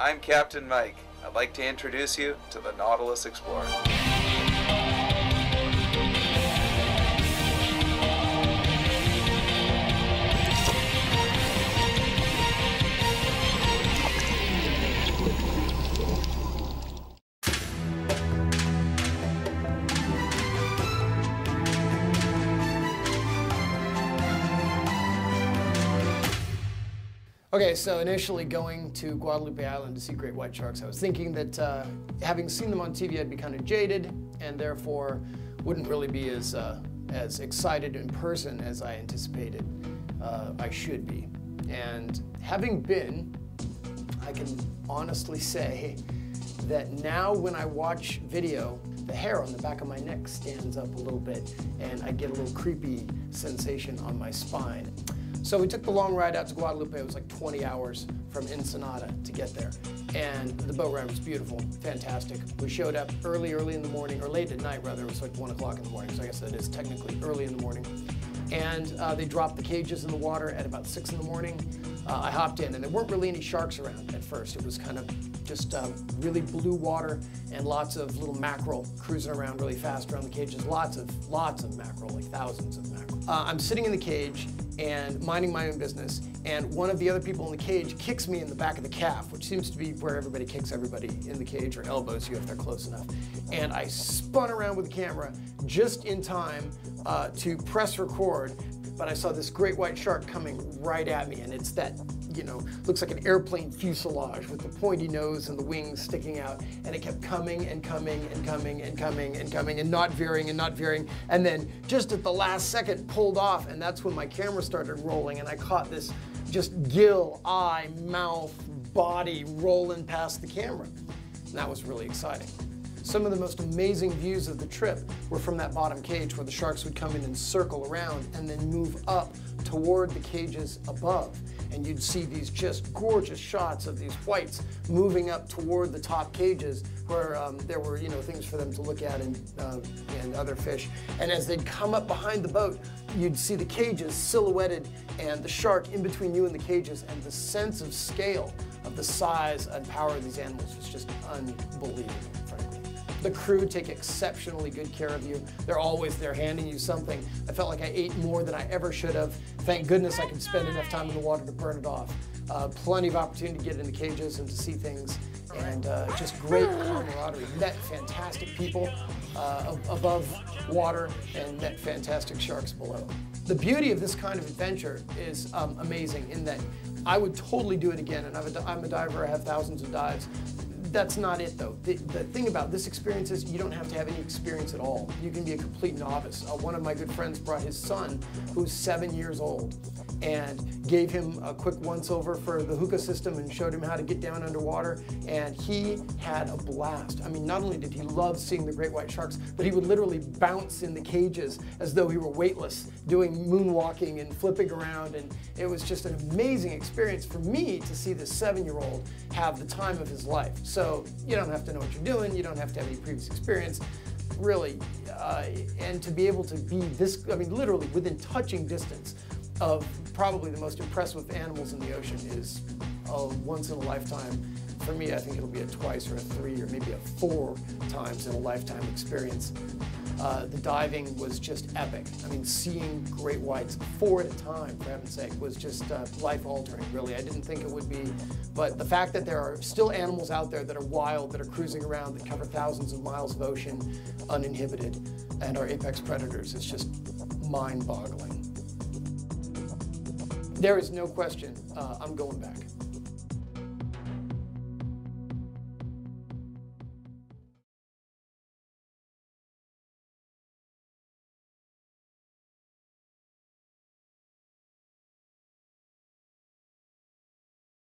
I'm Captain Mike. I'd like to introduce you to the Nautilus Explorer. Okay, so initially going to Guadalupe Island to see great white sharks, I was thinking that having seen them on TV, I'd be kind of jaded and therefore wouldn't really be as excited in person as I anticipated I should be. And having been, I can honestly say that now when I watch video, the hair on the back of my neck stands up a little bit and I get a little creepy sensation on my spine. So we took the long ride out to Guadalupe. It was like 20 hours from Ensenada to get there. And the boat ride was beautiful, fantastic. We showed up early in the morning, or late at night rather. It was like 1 o'clock in the morning, so I guess that is technically early in the morning. And they dropped the cages in the water at about 6 in the morning. I hopped in, and there weren't really any sharks around at first. It was kind of just really blue water and lots of little mackerel cruising around really fast around the cages. Lots of mackerel, like thousands of mackerel. I'm sitting in the cage and minding my own business, and one of the other people in the cage kicks me in the back of the calf, which seems to be where everybody kicks everybody in the cage, or elbows you if they're close enough. And I spun around with the camera just in time to press record, but I saw this great white shark coming right at me, and it's that, you know, looks like an airplane fuselage with the pointy nose and the wings sticking out, and it kept coming and coming and coming and coming and coming and not veering, and then just at the last second pulled off, and that's when my camera started rolling, and I caught this just gill, eye, mouth, body rolling past the camera. And that was really exciting. Some of the most amazing views of the trip were from that bottom cage where the sharks would come in and circle around and then move up toward the cages above. And you'd see these just gorgeous shots of these whites moving up toward the top cages where there were, you know, things for them to look at and other fish. And as they'd come up behind the boat, you'd see the cages silhouetted and the shark in between you and the cages, and the sense of scale of the size and power of these animals was just unbelievable, frankly. The crew take exceptionally good care of you. They're always there handing you something. I felt like I ate more than I ever should have. Thank goodness I could spend enough time in the water to burn it off. Plenty of opportunity to get into cages and to see things, and just great camaraderie. Met fantastic people above water and met fantastic sharks below. The beauty of this kind of adventure is amazing in that I would totally do it again, and I'm a diver, I have thousands of dives. That's not it though. The thing about this experience is you don't have to have any experience at all. You can be a complete novice. One of my good friends brought his son, who's 7 years old, and gave him a quick once-over for the hookah system and showed him how to get down underwater, and he had a blast. I mean, not only did he love seeing the great white sharks, but he would literally bounce in the cages as though he were weightless, doing moonwalking and flipping around, and it was just an amazing experience for me to see this 7-year-old have the time of his life. So you don't have to know what you're doing, you don't have to have any previous experience, really, and to be able to be this, I mean, literally within touching distance of probably the most impressive animals in the ocean is a once in a lifetime. For me, I think it'll be a twice or a 3 or maybe a 4 times in a lifetime experience. The diving was just epic. I mean, seeing great whites 4 at a time, for heaven's sake, was just life-altering, really. I didn't think it would be, but the fact that there are still animals out there that are wild, that are cruising around, that cover thousands of miles of ocean uninhibited, and are apex predators is just mind-boggling. There is no question, I'm going back.